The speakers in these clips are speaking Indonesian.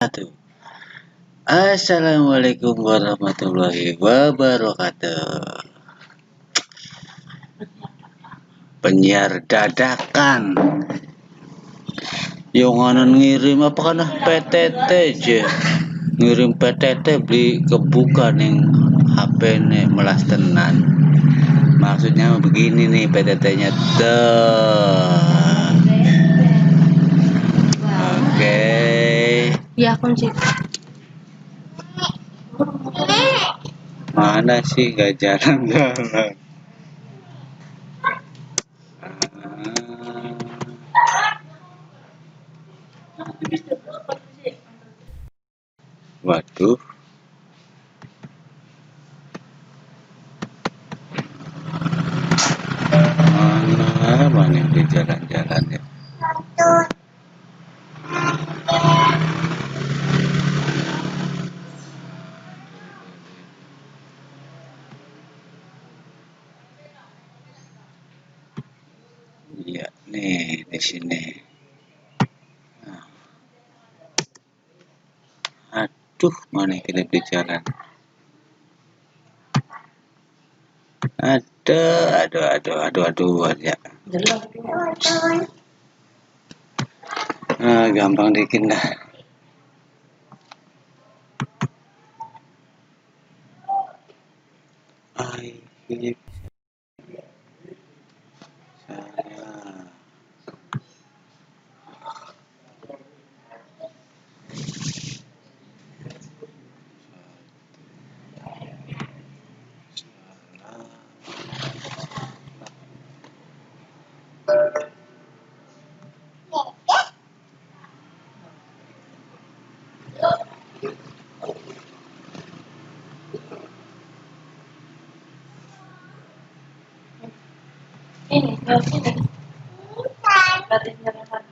Wabarakatuh. Assalamualaikum warahmatullahi wabarakatuh. Penyiar dadakan yang ngirim apa kan PTT aja, ngirim PTT beli kebuka nih HP nih melas tenan. Maksudnya begini nih PTT-nya tuh. Oke. Ya kunci. Mana sih gak jalan-jalan? Waduh. Mana yang di jalan-jalan ya? Iya, nih di sini. Aduh, mana kita di jalan? Aduh aja. Gampang dikit dah. Ini saya. Ini, lewat sini. Batin jalan.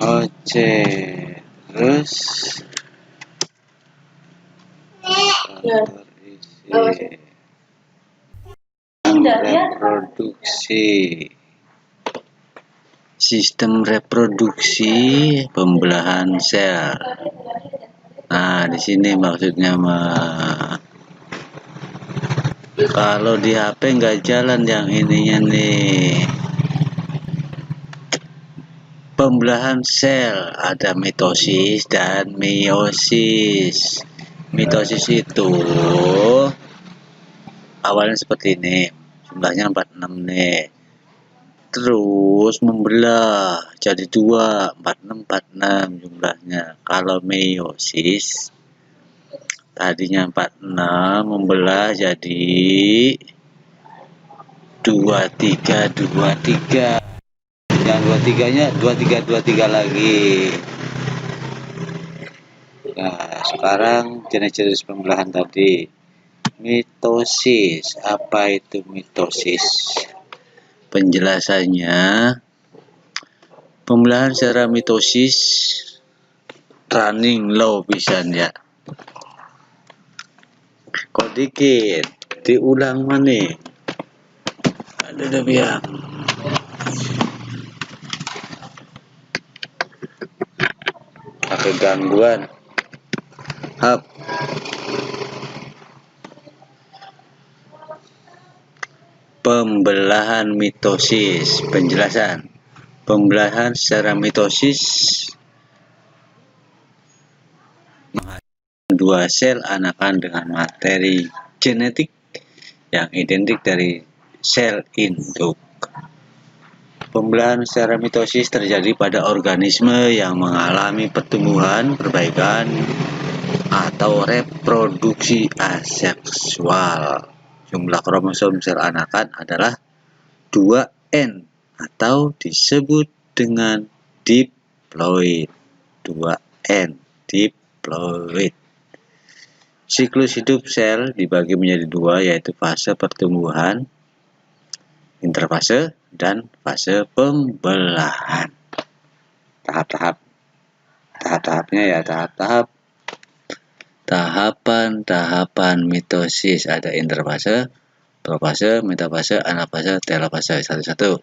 Oke, terus kantor isi reproduksi, sistem reproduksi pembelahan sel. Nah, di sini maksudnya mah. Kalau di HP nggak jalan yang ininya nih. Pembelahan sel ada mitosis dan meiosis. Mitosis itu awalnya seperti ini, jumlahnya 46 nih. Terus membelah jadi 2, 46 jumlahnya. Kalau meiosis tadinya 46 membelah jadi 23 yang 23-nya 23 lagi. Nah, sekarang jenis-jenis pembelahan tadi. Mitosis. Apa itu mitosis? Penjelasannya, pembelahan secara mitosis running low pisan ya. Kok dikit diulang mana? Ada biang. Pakai gangguan. Hap. Pembelahan mitosis. Penjelasan. Pembelahan secara mitosis menghasilkan dua sel anakan dengan materi genetik yang identik dari sel induk. Pembelahan secara mitosis terjadi pada organisme yang mengalami pertumbuhan, perbaikan, atau reproduksi aseksual. Jumlah kromosom sel anakan adalah 2N atau disebut dengan diploid. 2N, diploid. Siklus hidup sel dibagi menjadi dua, yaitu fase pertumbuhan, interfase, dan fase pembelahan. Tahap-tahapnya ya, tahapan mitosis ada interfase, Profase, metafase, anafase, telofase. Satu-satu.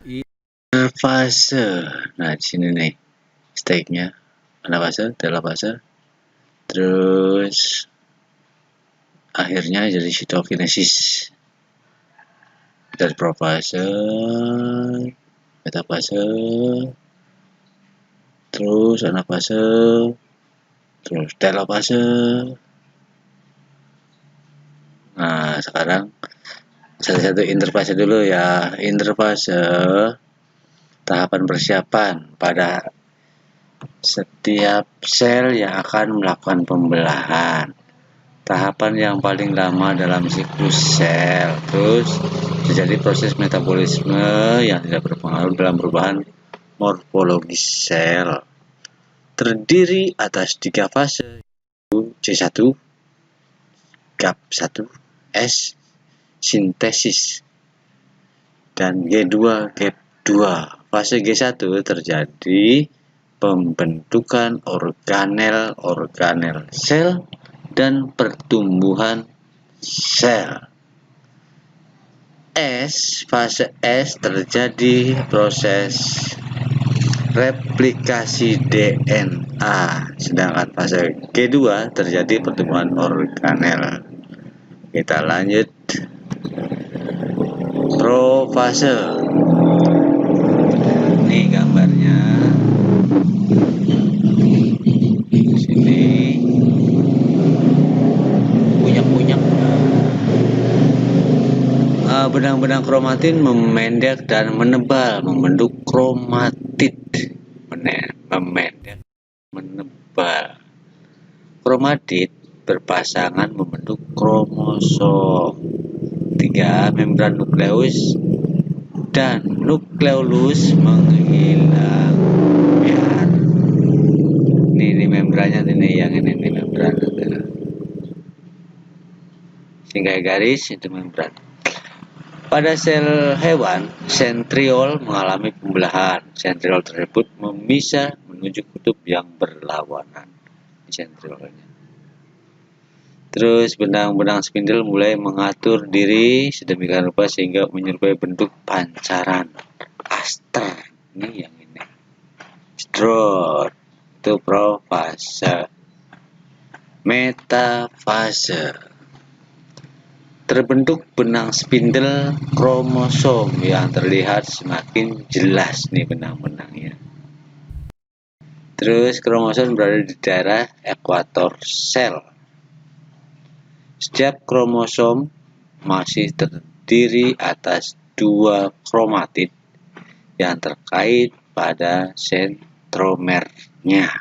Interfase. Nah, di sini nih stage-nya. Anafase, telofase. Terus akhirnya jadi sitokinesis. Dari profase, metafase, terus anafase, terus telofase. Nah, sekarang satu-satu interfase dulu ya. Interfase tahapan persiapan pada setiap sel yang akan melakukan pembelahan. Tahapan yang paling lama dalam siklus sel. Terus terjadi proses metabolisme yang tidak berpengaruh dalam perubahan morfologis sel. Terdiri atas 3 fase, C1, GAP1, S, sintesis, dan G2, GAP2. Fase G1 terjadi pembentukan organel sel dan pertumbuhan sel. Fase S terjadi proses replikasi DNA, sedangkan fase G2 terjadi pertumbuhan organel. Kita lanjut. Profase. Ini gambarnya. Sini punyak-punyak. Benang-benang kromatin memendek dan menebal, membentuk kromatid. Memendek, menebal. Kromatid berpasangan membentuk kromosom. 3 membran nukleus dan nukleolus menghilang. Biar ini membrannya ini yang ini membran. Sehingga garis itu membran. Pada sel hewan, sentriol mengalami pembelahan. Sentriol tersebut memisah menuju kutub yang berlawanan. Sentriolnya. Terus benang-benang spindel mulai mengatur diri sedemikian rupa sehingga menyerupai bentuk pancaran aster. Ini yang ini. Strut. Itu profase. Metafase. Terbentuk benang spindel kromosom yang terlihat semakin jelas nih benang-benangnya. Terus kromosom berada di daerah ekuator sel. Setiap kromosom masih terdiri atas 2 kromatid yang terkait pada sentromernya.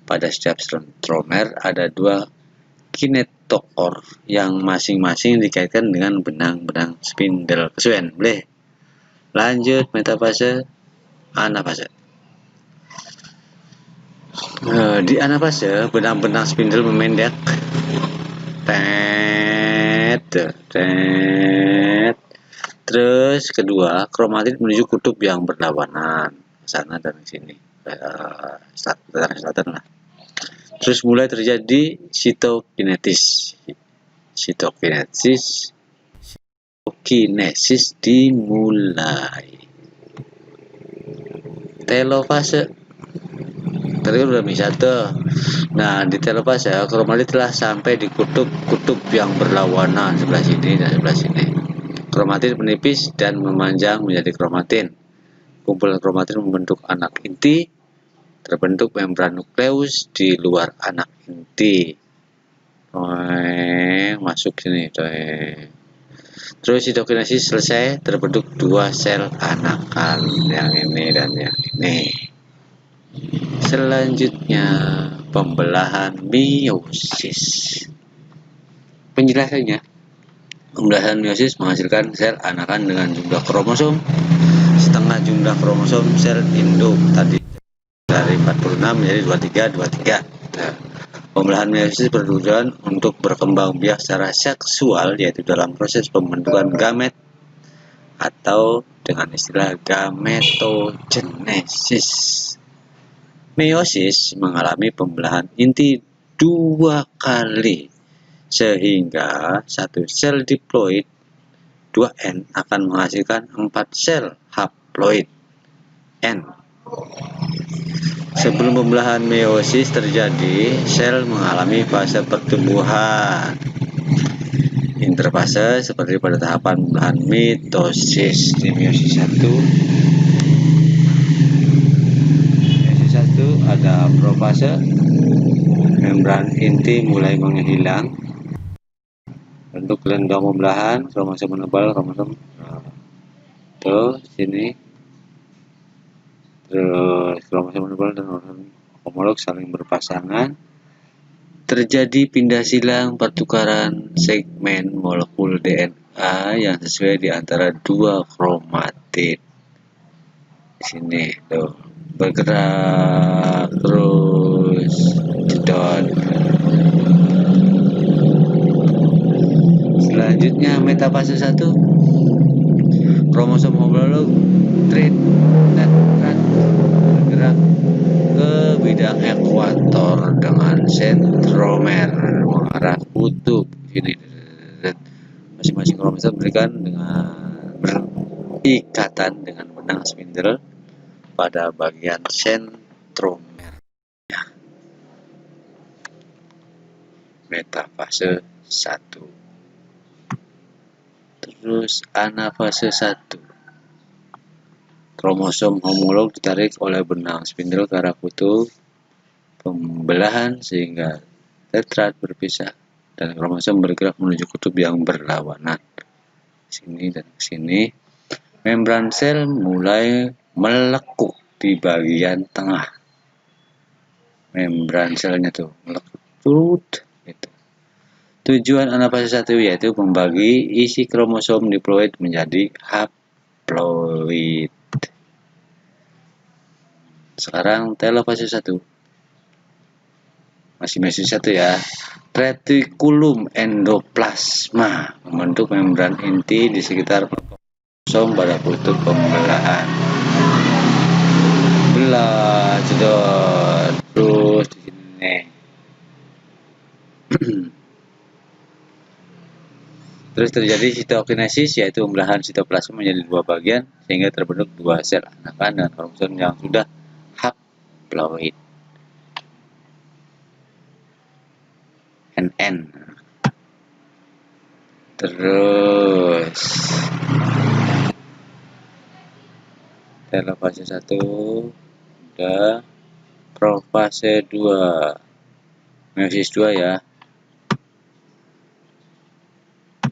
Pada setiap sentromer ada 2 kinetokor yang masing-masing dikaitkan dengan benang-benang spindel. Kesuwen, boleh. Lanjut metafase, anafase. Di anafase, benang-benang spindel memendek. Terus kedua, kromatid menuju kutub yang berlawanan, sana dan sini, selatan lah. Terus mulai terjadi sitokinesis dimulai. Telofase. Tadi kan udah bisa tuh. Nah, di telofase kromatid telah sampai di kutub yang berlawanan sebelah sini dan sebelah sini. Kromatid menipis dan memanjang menjadi kromatin. Kumpulan kromatin membentuk anak inti. Terbentuk membran nukleus di luar anak inti. Masuk sini. Terus sitokinesis selesai, terbentuk 2 sel anakan, yang ini dan yang ini. Selanjutnya pembelahan meiosis. Penjelasannya, pembelahan meiosis menghasilkan sel anakan dengan jumlah kromosom setengah jumlah kromosom sel induk tadi. Dari 46 menjadi 23. Nah, pembelahan meiosis bertujuan untuk berkembang biak secara seksual, yaitu dalam proses pembentukan gamet atau dengan istilah gametogenesis. Meiosis mengalami pembelahan inti 2 kali sehingga satu sel diploid 2N akan menghasilkan 4 sel haploid N. Sebelum pembelahan meiosis terjadi, sel mengalami fase pertumbuhan interfase seperti pada tahapan pembelahan mitosis. Di meiosis 1 ada profase, membran inti mulai menghilang, bentuk gelembung pembelahan, kromosom menebal, kromosom tuh sini, terus kromosom menebal dan kromosom homolog saling berpasangan, terjadi pindah silang pertukaran segmen molekul DNA yang sesuai di antara dua kromatid. Sini tuh bergerak terus jedot. Selanjutnya metafase 1, kromosom homolog bergerak ke bidang ekuator dengan sentromer mengarah kutub. Ini masing-masing kromosom berikatan dengan benang spindle pada bagian sentromer. Metafase 1. Terus anafase 1. Kromosom homolog ditarik oleh benang spindle ke arah kutub pembelahan sehingga tetrad berpisah dan kromosom bergerak menuju kutub yang berlawanan. Sini dan sini. Membran sel mulai melekuk di bagian tengah. Membran selnya tuh melekuk gitu. Tujuan anafase 1 yaitu membagi isi kromosom diploid menjadi haploid. Sekarang telofase 1. Masih meiosis 1 ya. Retikulum endoplasma membentuk membran inti di sekitar kromosom pada kutub pembelahan. Belah jedot terus di sini. Terus terjadi sitokinesis, yaitu pembelahan sitoplasma menjadi dua bagian sehingga terbentuk dua sel anakan dengan kromosom yang sudah haploid. NN. Terus telofase 1 udah, profase 2 meiosis 2 ya.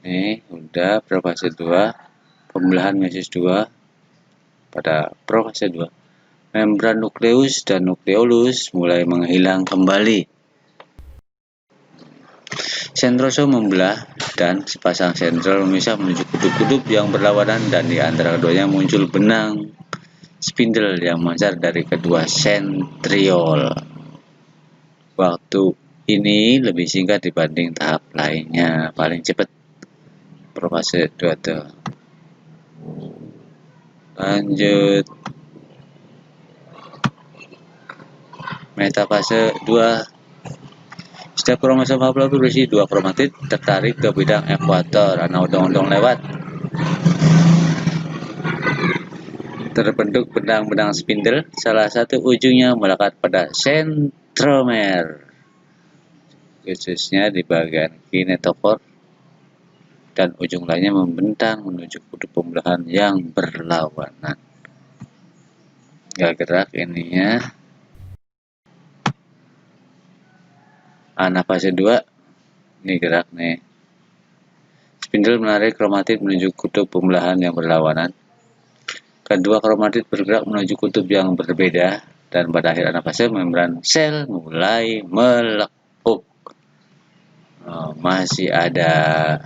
Nih udah profase 2 pembelahan meiosis 2. Pada profase 2 membran nukleus dan nukleolus mulai menghilang kembali. Sentrosom membelah dan sepasang sentral memisah menuju kutub-kutub yang berlawanan dan di antara keduanya muncul benang spindle yang memancar dari kedua sentriol. Waktu ini lebih singkat dibanding tahap lainnya, paling cepat profase 2 tuh. Lanjut metafase 2. Setiap kromosom haploid berisi dua kromatid tertarik ke bidang ekuator. Ana odong-odong lewat. Terbentuk benang-benang spindle, salah satu ujungnya melekat pada sentromer, khususnya di bagian kinetofor, dan ujung lainnya membentang menuju kutub pembelahan yang berlawanan. Gak gerak ininya. Anafase 2, ini gerak nih. Spindle menarik kromatid menuju kutub pembelahan yang berlawanan. Kedua kromatid bergerak menuju kutub yang berbeda, dan pada akhir anafase membran sel mulai melekuk. Masih ada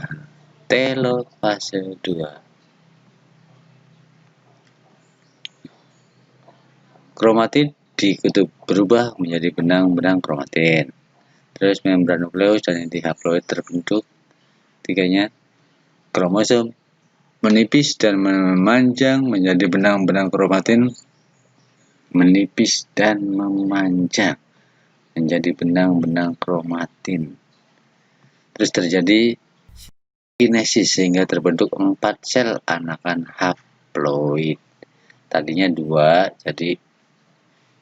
telofase 2. Kromatid di kutub berubah menjadi benang-benang kromatin. Terus membran nukleus dan inti haploid terbentuk. Tiganya kromosom menipis dan memanjang menjadi benang-benang kromatin. Menipis dan memanjang menjadi benang-benang kromatin. Terus terjadi kinesis sehingga terbentuk 4 sel anakan haploid. Tadinya 2 jadi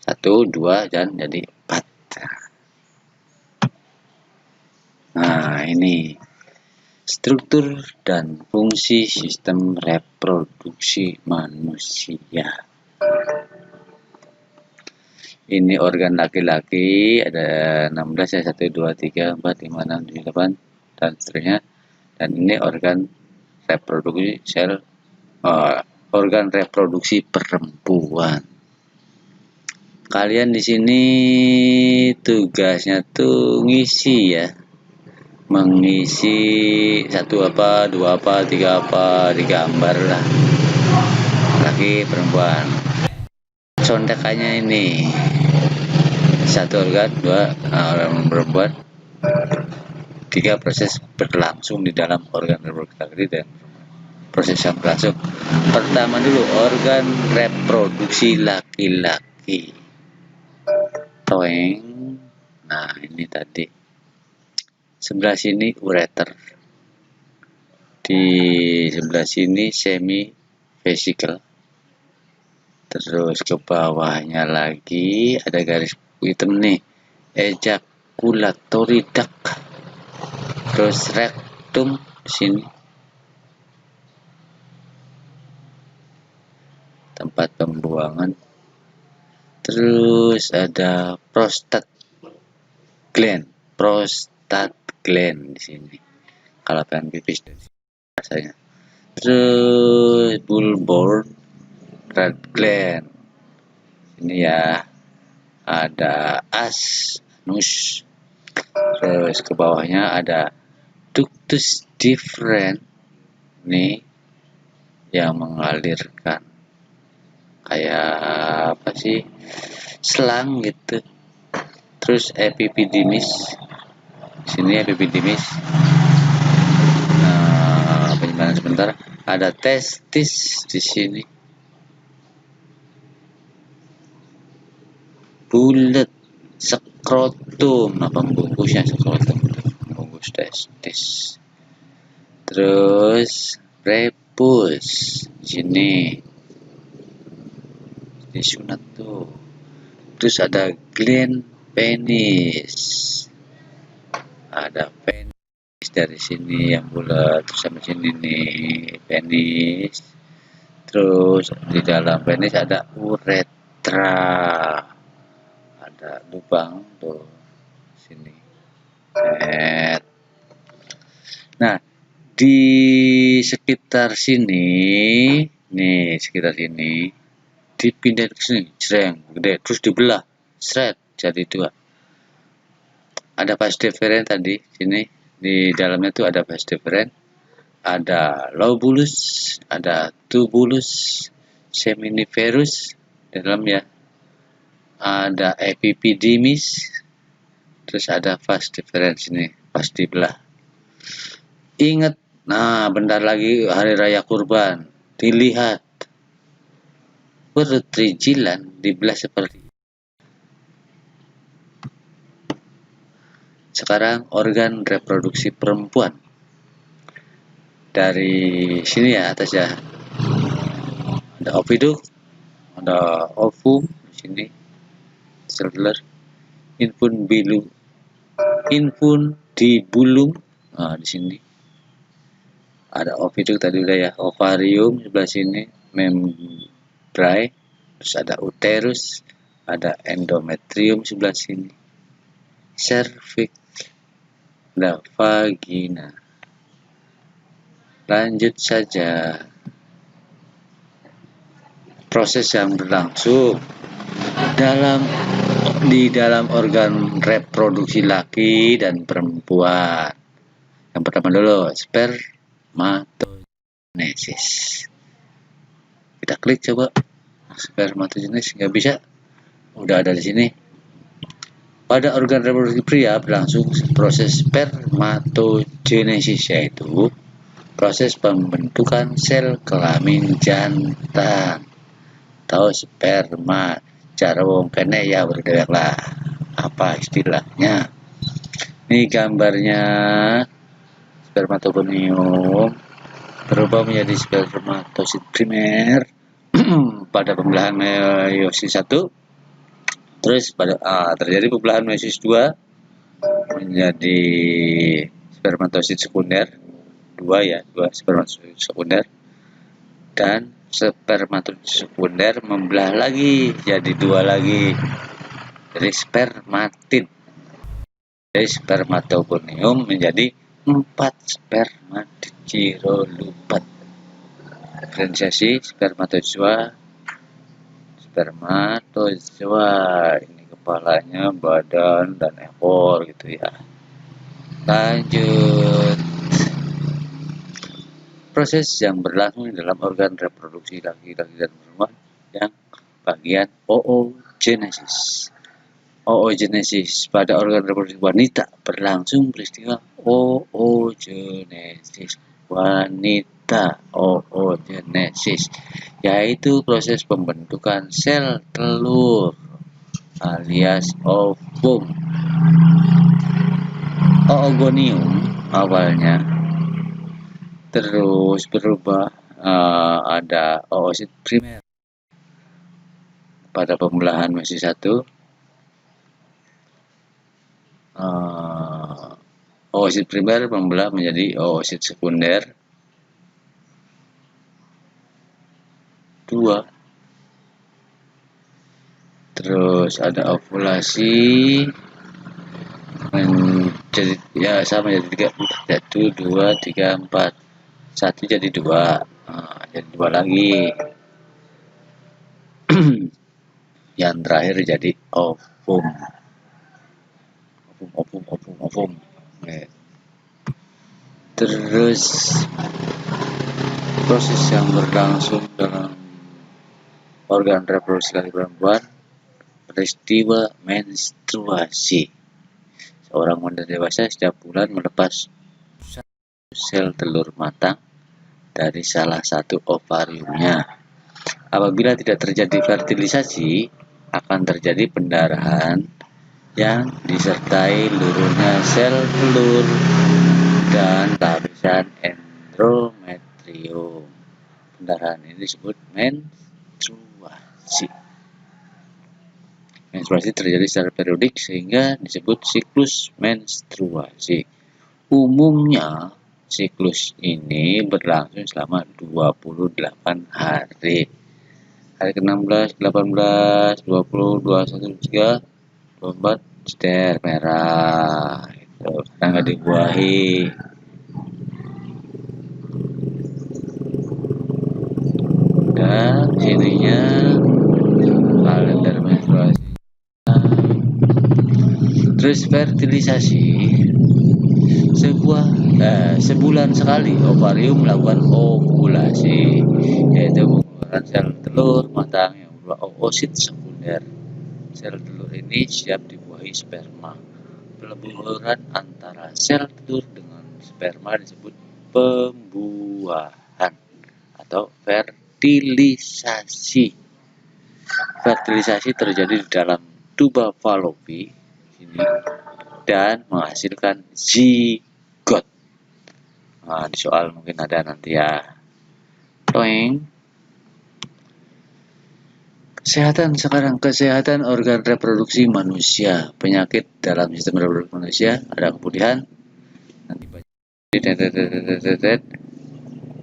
1, 2 dan jadi 4. Nah, ini struktur dan fungsi sistem reproduksi manusia. Ini organ laki-laki ada 16 ya, 1 2 3 4 5 6 7 8 dan seterusnya. Dan ini organ reproduksi organ reproduksi perempuan. Kalian di sini tugasnya tuh ngisi ya. Mengisi 1 apa, 2 apa, 3 apa, digambar lah. Laki perempuan. Contekannya ini 1 organ, 2 organ perempuan, 3 proses berlangsung di dalam organ reproduksi dan proses yang berlangsung. Pertama dulu organ reproduksi laki-laki. Toeng. Nah, ini tadi. Sebelah sini ureter. Di sebelah sini semi vesicle. Terus ke bawahnya lagi ada garis hitam nih, ejaculatory duct. Terus rectum sini, tempat pembuangan. Terus ada prostate gland di sini. Kalau pengen pipis rasanya. Terus bulbar red gland. Ini ya, ada anus. Terus ke bawahnya ada ductus deferens nih yang mengalirkan kayak apa sih, selang gitu. Terus epididymis, sini epididymis. Penyimpanan sebentar. Ada testis di sini, bulat, skrotum. Nah, pembungkusnya skrotum, pembungkus testis. Terus prepus di sini disunat tuh. Terus ada gland penis, ada penis dari sini yang bulat, terus sampai sini nih penis. Terus di dalam penis ada uretra, ada lubang tuh sini. Nah, di sekitar sini nih, sekitar sini dipindah ke sini, jreng, gede, terus dibelah, seret, jadi 2. Ada vas deferens tadi sini, di dalamnya tuh ada vas deferens, ada lobulus, ada tubulus, seminiferus di dalam ya, ada epididymis, terus ada vas deferens ini, pas dibelah. Ingat, nah bentar lagi hari raya kurban, dilihat perut trijilan dibelah seperti. Sekarang organ reproduksi perempuan. Dari sini ya, atas ya. Ada oviduk, ada ovum di sini, seluler, infundibulum. Nah, di sini ada oviduk tadi udah ya, ovarium sebelah sini, membrane, terus ada uterus, ada endometrium sebelah sini, cervix, ada vagina. Lanjut saja. Proses yang berlangsung di dalam organ reproduksi laki dan perempuan. Yang pertama dulu, spermatogenesis. Kita klik coba. Spermatogenesis nggak bisa. Udah ada di sini. Pada organ reproduksi pria berlangsung proses spermatogenesis, yaitu proses pembentukan sel kelamin jantan atau sperma. Cara wong kene ya berdewek lah, apa istilahnya. Ini gambarnya spermatogonium berubah menjadi spermatosit primer pada pembelahan meiosis 1. Terus terjadi pembelahan meiosis 2 menjadi spermatosit sekunder, dua spermatosit sekunder, dan spermatosit sekunder membelah lagi jadi 2 lagi, jadi spermatid. Dari spermatogonium menjadi 4 spermatid girolupat. Diferensiasi spermatozoa ini kepalanya, badan, dan ekor gitu ya. Lanjut, proses yang berlangsung dalam organ reproduksi laki-laki dan perempuan yang bagian oogenesis. Oogenesis pada organ reproduksi wanita berlangsung peristiwa oogenesis wanita. Oogenesis yaitu proses pembentukan sel telur alias ovum. Oogonium awalnya terus berubah, ada oosit primer pada pembelahan meiosis 1. Oosit primer membelah menjadi oosit sekunder 2. Terus ada ovulasi menjadi sama jadi 3, 1, 2, 3, 4. 1 jadi 2, jadi 2 lagi. Yang terakhir jadi ovum. Oke. Terus proses yang berlangsung dalam organ reproduksi laki perempuan, peristiwa menstruasi. Seorang wanita dewasa setiap bulan melepas sel telur matang dari salah satu ovariumnya. Apabila tidak terjadi fertilisasi, akan terjadi pendarahan yang disertai luruhnya sel telur dan lapisan endometrium. Pendarahan ini disebut menstruasi. Menstruasi terjadi secara periodik sehingga disebut siklus menstruasi. Umumnya siklus ini berlangsung selama 28 hari. Hari ke-16, 18, 20, 21, 23, 24 ceder merah itu karena nggak dibuahi. Dan sininya kalender menstruasi. Terus fertilisasi, sebulan sekali ovarium melakukan ovulasi, yaitu mengeluarkan sel telur matang yang berupa oosit sekunder. Sel telur ini siap dibuahi sperma. Peleburan antara sel telur dengan sperma disebut pembuahan atau fertilisasi. Fertilisasi terjadi di dalam tuba Fallopi ini dan menghasilkan zigot. Di soal mungkin ada nanti ya. Kesehatan sekarang, kesehatan organ reproduksi manusia, penyakit dalam sistem reproduksi manusia, ada kemudian nanti baca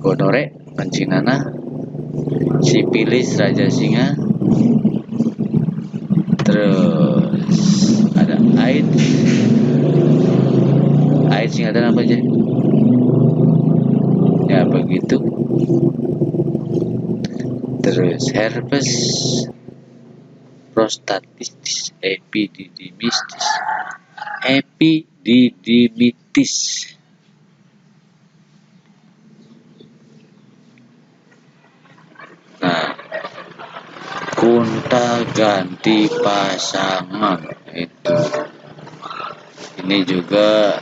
gonore, kencing nanah, sipilis raja singa, terus ada AIDS singkatan apa aja? Ya begitu. Terus herpes, prostatitis, epididimitis. Nah, gonta ganti pasangan itu. Ini juga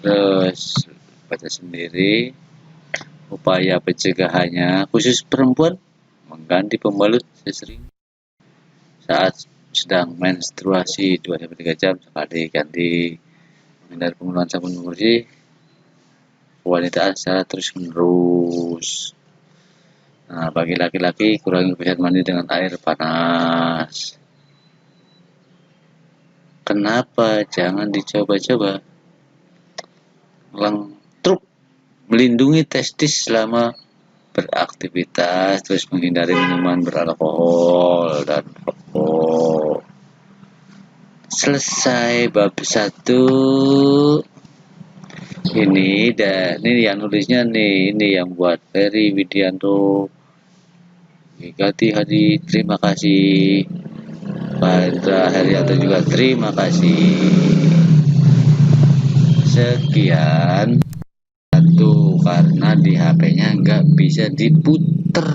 terus baca sendiri. Upaya pencegahannya khusus perempuan mengganti pembalut sesering saat sedang menstruasi 2-3 jam sekali ganti. menghindari penggunaan sabun pembersih wanita secara terus-menerus. Nah, bagi laki-laki kurangi kebiasaan mandi dengan air panas. Kenapa? Jangan dicoba-coba. Truk melindungi testis selama beraktivitas, terus menghindari minuman beralkohol dan rokok. Selesai bab 1. Ini yang nulisnya nih, ini yang buat Ferry Widianto. Gati Hadi, terima kasih. Pada Herianto juga terima kasih. Sekian. Satu, karena di HP-nya nggak bisa diputer.